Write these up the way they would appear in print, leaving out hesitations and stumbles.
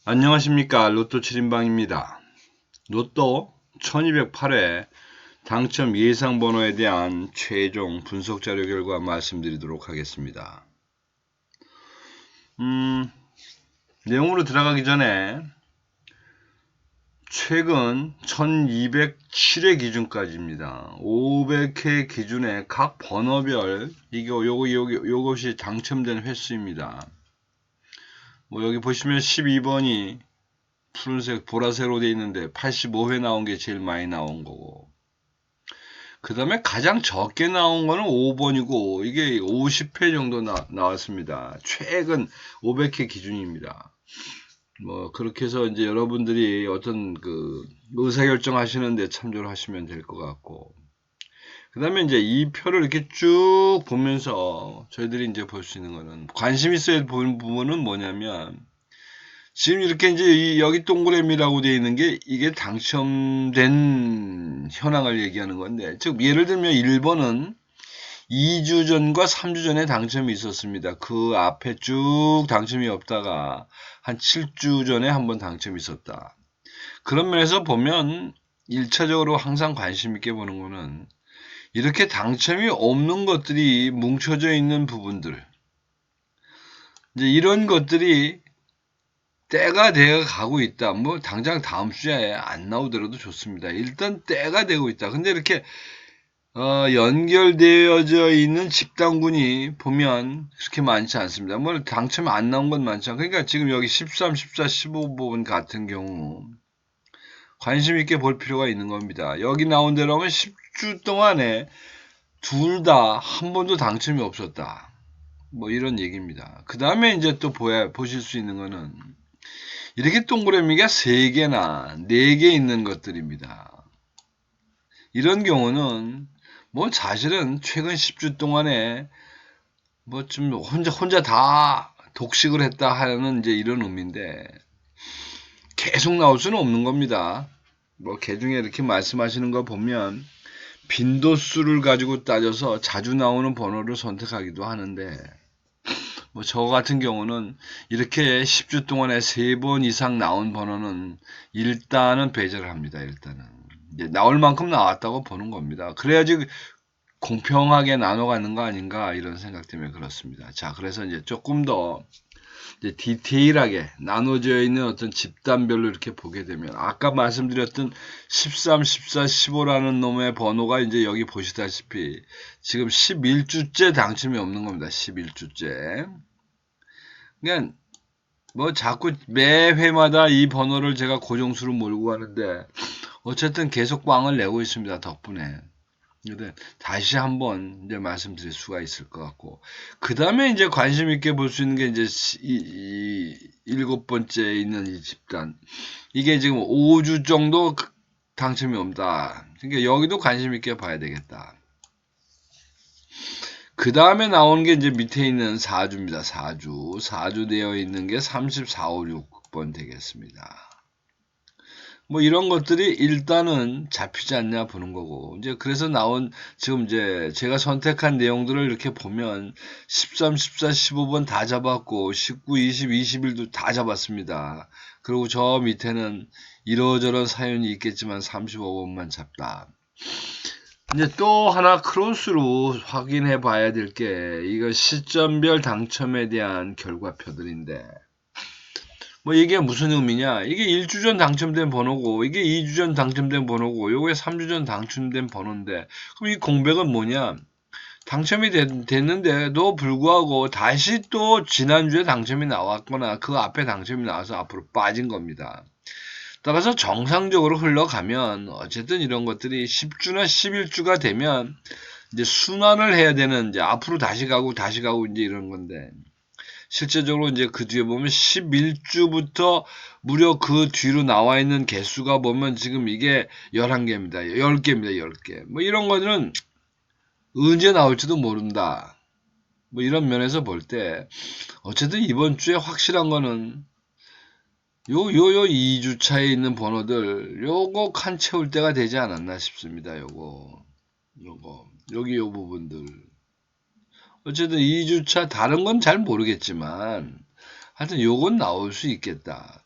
안녕하십니까. 로또 7인방입니다. 로또 1208회 당첨 예상 번호에 대한 최종 분석 자료 결과 말씀드리도록 하겠습니다. 내용으로 들어가기 전에 최근 1207회 기준까지입니다. 500회 기준에 각 번호별 요것이 당첨된 횟수입니다. 여기 보시면 12번이 푸른색 보라색으로 되어 있는데 85회 나온 게 제일 많이 나온 거고, 그 다음에 가장 적게 나온 거는 5번이고 이게 50회 정도 나왔습니다. 최근 500회 기준입니다. 그렇게 해서 이제 여러분들이 어떤 그 의사결정 하시는데 참조를 하시면 될 것 같고, 그 다음에 이제 이 표를 이렇게 쭉 보면서 저희들이 이제 볼 수 있는 거는, 관심 있어야 보는 부분은 뭐냐면, 지금 이렇게 이제 여기 동그라미라고 되어 있는 게 이게 당첨된 현황을 얘기하는 건데, 즉 예를 들면 1번은 2주 전과 3주 전에 당첨이 있었습니다. 그 앞에 쭉 당첨이 없다가 한 7주 전에 한번 당첨이 있었다. 그런 면에서 보면 1차적으로 항상 관심 있게 보는 거는, 이렇게 당첨이 없는 것들이 뭉쳐져 있는 부분들, 이제 이런 것들이 때가 되어 가고 있다. 당장 다음 주에 안 나오더라도 좋습니다. 일단 때가 되고 있다. 근데 이렇게 연결되어져 있는 집단군이 보면 그렇게 많지 않습니다. 당첨 안 나온 건 많지 않고, 그러니까 지금 여기 13, 14, 15번 같은 경우 관심 있게 볼 필요가 있는 겁니다. 여기 나온 대로 하면 10주 동안에 둘 다 한 번도 당첨이 없었다. 이런 얘기입니다. 그 다음에 이제 또 보실 수 있는 거는, 이렇게 동그라미가 3개나 4개 있는 것들입니다. 이런 경우는 사실은 최근 10주 동안에 좀 혼자 다 독식을 했다 하는 이제 이런 의미인데, 계속 나올 수는 없는 겁니다. 개중에 이렇게 말씀하시는 거 보면 빈도수를 가지고 따져서 자주 나오는 번호를 선택하기도 하는데, 저 같은 경우는 이렇게 10주 동안에 3번 이상 나온 번호는 일단은 배제를 합니다. 일단은 이제 나올 만큼 나왔다고 보는 겁니다. 그래야지 공평하게 나눠가는 거 아닌가, 이런 생각 때문에 그렇습니다. 자, 그래서 이제 조금 더 이제 디테일하게 나눠져 있는 어떤 집단별로 이렇게 보게 되면, 아까 말씀드렸던 13, 14, 15라는 놈의 번호가 이제 여기 보시다시피 지금 11주째 당첨이 없는 겁니다. 11주째. 그러니까 자꾸 매 회마다 이 번호를 제가 고정수로 몰고 가는데, 어쨌든 계속 빵을 내고 있습니다. 덕분에. 근데 다시 한번 이제 말씀드릴 수가 있을 것 같고, 그 다음에 이제 관심 있게 볼 수 있는 게 이제 이 7번째에 있는 이 집단, 이게 지금 5주 정도 당첨이 없다. 그러니까 여기도 관심 있게 봐야 되겠다. 그 다음에 나오는 게 이제 밑에 있는 4주입니다. 4주 되어 있는 게 34, 5, 6번 되겠습니다. 이런 것들이 일단은 잡히지 않냐 보는 거고, 이제 그래서 나온 지금 이제 제가 선택한 내용들을 이렇게 보면 13, 14, 15번 다 잡았고 19, 20, 21도 다 잡았습니다. 그리고 저 밑에는 이러저런 사연이 있겠지만 35번만 잡다. 이제 또 하나 크로스로 확인해 봐야 될 게, 이거 시점별 당첨에 대한 결과표들인데, 이게 무슨 의미냐? 이게 1주 전 당첨된 번호고, 이게 2주 전 당첨된 번호고, 요게 3주 전 당첨된 번호인데, 그럼 이 공백은 뭐냐? 당첨이 됐는데도 불구하고 다시 또 지난주에 당첨이 나왔거나 그 앞에 당첨이 나와서 앞으로 빠진 겁니다. 따라서 정상적으로 흘러가면 어쨌든 이런 것들이 10주나 11주가 되면 이제 순환을 해야 되는, 이제 앞으로 다시 가고 이제 이런 건데, 실제적으로 이제 그 뒤에 보면 11주부터 무려 그 뒤로 나와 있는 개수가 보면 지금 이게 11개입니다. 10개입니다. 10개. 이런 거는 언제 나올지도 모른다. 이런 면에서 볼 때 어쨌든 이번 주에 확실한 거는 요 2주 차에 있는 번호들, 요거 칸 채울 때가 되지 않았나 싶습니다. 여기 요 부분들. 어쨌든 2주차 다른 건 잘 모르겠지만 하여튼 요건 나올 수 있겠다.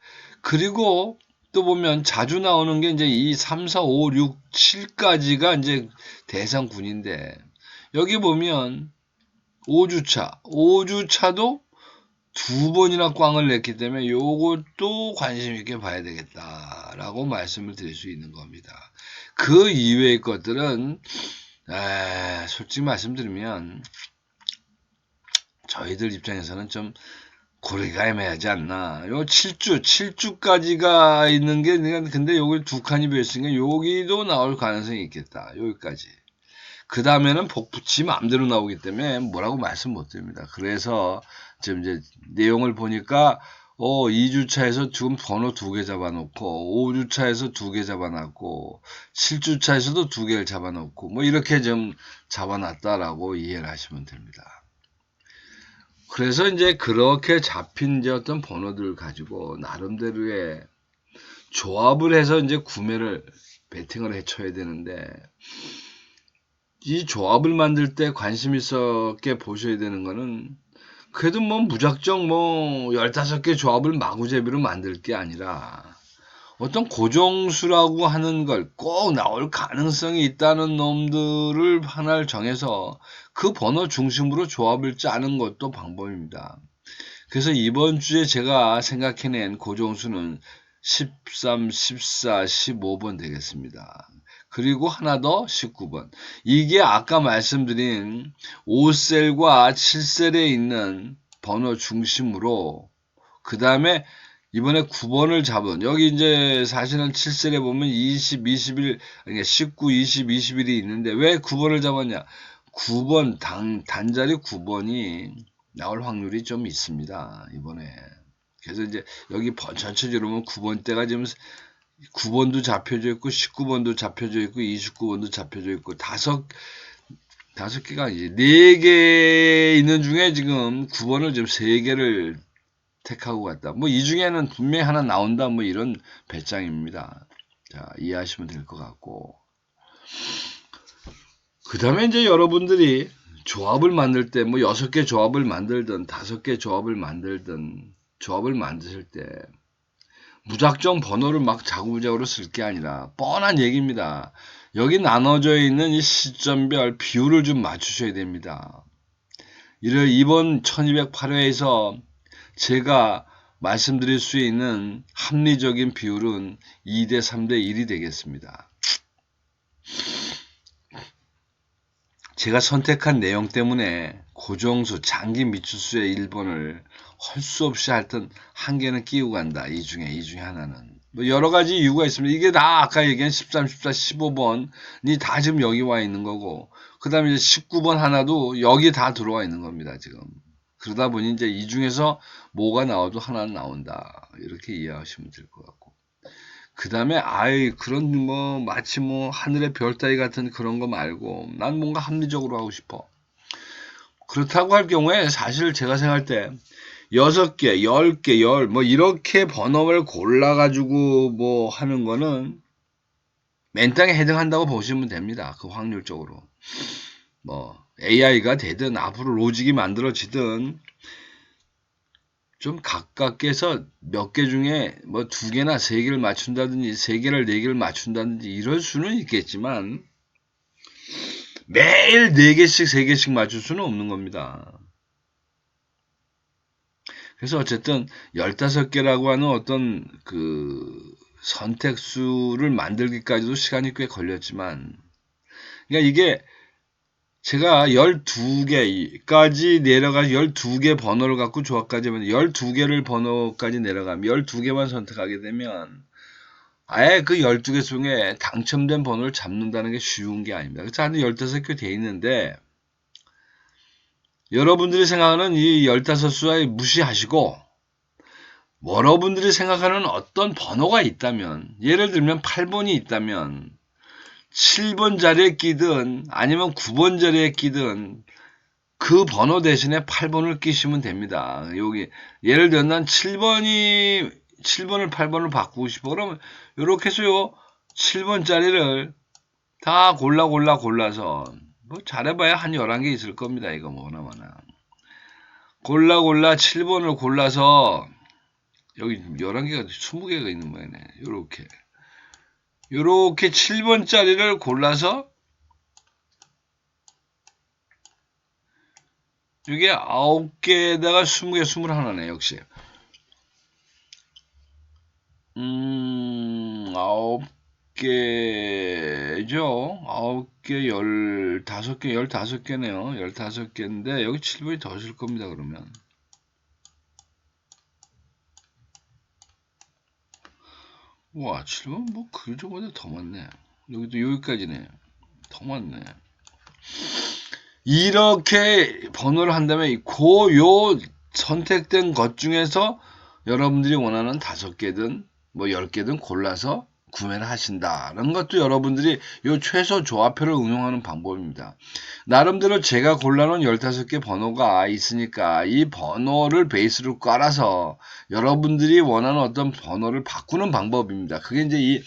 그리고 또 보면 자주 나오는 게 이제 이 3, 4, 5, 6, 7까지가 이제 대상군인데, 여기 보면 5주차도 두 번이나 꽝을 냈기 때문에 요것도 관심 있게 봐야 되겠다라고 말씀을 드릴 수 있는 겁니다. 그 이외의 것들은 솔직히 말씀드리면 저희들 입장에서는 좀 고르기가 애매하지 않나. 요 7주까지가 있는 게, 근데 요걸 두 칸이 비었으니까 여기도 나올 가능성이 있겠다. 여기까지. 그 다음에는 복붙이 마음대로 나오기 때문에 뭐라고 말씀 못 드립니다. 그래서 지금 이제 내용을 보니까 2주차에서 지금 번호 2개 잡아놓고 5주차에서 2개 잡아놨고 7주차에서도 2개를 잡아놓고 뭐 이렇게 좀 잡아놨다라고 이해를 하시면 됩니다. 그래서 이제 그렇게 잡힌 이제 어떤 번호들을 가지고 나름대로의 조합을 해서 이제 구매를 베팅을 해쳐야 되는데, 이 조합을 만들 때 관심 있게 보셔야 되는 거는, 그래도 뭐 무작정 뭐 15개 조합을 마구제비로 만들 게 아니라 어떤 고정수라고 하는 걸 꼭 나올 가능성이 있다는 놈들을 하나를 정해서 그 번호 중심으로 조합을 짜는 것도 방법입니다. 그래서 이번 주에 제가 생각해낸 고정수는 13, 14, 15번 되겠습니다. 그리고 하나 더 19번. 이게 아까 말씀드린 5셀과 7셀에 있는 번호 중심으로, 그 다음에 이번에 9번을 잡은, 여기 이제 사실은 7셀에 보면 20, 21, 그러니까 19, 20, 21이 있는데 왜 9번을 잡았냐? 9번, 단자리 9번이 나올 확률이 좀 있습니다, 이번에. 그래서 이제 여기 전체적으로 보면 9번대가 지금 9번도 잡혀져 있고 19번도 잡혀져 있고 29번도 잡혀져 있고 다섯 개가 아니지 4개 있는 중에 지금 9번을 지금 3개를 택하고 갔다. 뭐 이 중에는 분명히 하나 나온다, 뭐 이런 배짱입니다. 자, 이해하시면 될 것 같고, 그 다음에 이제 여러분들이 조합을 만들 때 뭐 6개 조합을 만들든 5개 조합을 만들든 조합을 만드실 때 무작정 번호를 막 자구자구로 쓸 게 아니라 뻔한 얘기입니다. 여기 나눠져 있는 이 시점별 비율을 좀 맞추셔야 됩니다. 이번 1208회에서 제가 말씀드릴 수 있는 합리적인 비율은 2대 3대 1이 되겠습니다. 제가 선택한 내용 때문에 고정수, 장기 미추수의 1번을 할 수 없이 하여튼 한 개는 끼우고 간다. 이 중에 하나는. 뭐 여러 가지 이유가 있습니다. 이게 다 아까 얘기한 13, 14, 15번이 다 지금 여기 와 있는 거고, 그 다음에 이제 19번 하나도 여기 다 들어와 있는 겁니다, 지금. 그러다 보니 이제 이 중에서 뭐가 나와도 하나는 나온다. 이렇게 이해하시면 될 것 같고. 그 다음에 그런 뭐 마치 뭐 하늘의 별 따위 같은 그런 거 말고 난 뭔가 합리적으로 하고 싶어. 그렇다고 할 경우에 사실 제가 생각할 때 6개, 10개, 뭐 이렇게 번호를 골라가지고 뭐 하는 거는 맨땅에 해당한다고 보시면 됩니다. 그 확률적으로. 뭐 AI가 되든 앞으로 로직이 만들어지든 좀 가깝게서 몇 개 중에 뭐 2개나 3개를 맞춘다든지 3개를 4개를 맞춘다든지 이럴 수는 있겠지만 매일 4개씩 3개씩 맞출 수는 없는 겁니다. 그래서 어쨌든 15개라고 하는 어떤 그 선택수를 만들기까지도 시간이 꽤 걸렸지만, 그러니까 이게 제가 12개까지 내려가서 12개 번호를 갖고 조합까지 하면 12개를 번호까지 내려가면 12개만 선택하게 되면 아예 그 12개 중에 당첨된 번호를 잡는다는 게 쉬운 게 아닙니다. 그래서 한 15개 돼 있는데 여러분들이 생각하는 이 15수와 무시하시고 여러분들이 생각하는 어떤 번호가 있다면, 예를 들면 8번이 있다면 7번 자리에 끼든 아니면 9번 자리에 끼든 그 번호 대신에 8번을 끼시면 됩니다. 여기 예를 들면 난 7번을 8번을 바꾸고 싶어. 그러면 이렇게 해서요 7번 자리를 다 골라서 뭐 잘해봐야 한 11개 있을 겁니다. 이거 뭐나 골라 7번을 골라서 여기 11개가 20개가 있는 모양이네. 요렇게 7번짜리를 골라서 이게 9개에다가 20개, 21네, 역시. 9개죠. 9개, 15개, 15개네요. 15개인데, 여기 7번이 더 줄 겁니다, 그러면. 와, 7번 뭐, 그 정도보다 더 많네. 여기도 여기까지네. 더 많네. 이렇게 번호를 한다면, 요 선택된 것 중에서 여러분들이 원하는 5개든, 뭐 10개든 골라서 구매를 하신다는 것도 여러분들이 이 최소 조합표를 응용하는 방법입니다. 나름대로 제가 골라놓은 15개 번호가 있으니까 이 번호를 베이스로 깔아서 여러분들이 원하는 어떤 번호를 바꾸는 방법입니다. 그게 이제 이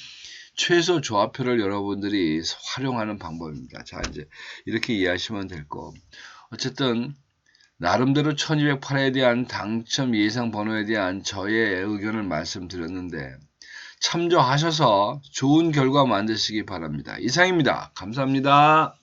최소 조합표를 여러분들이 활용하는 방법입니다. 자, 이제 이렇게 이해하시면 될 거. 어쨌든 나름대로 1208에 대한 당첨 예상 번호에 대한 저의 의견을 말씀드렸는데 참조하셔서 좋은 결과 만드시기 바랍니다. 이상입니다. 감사합니다.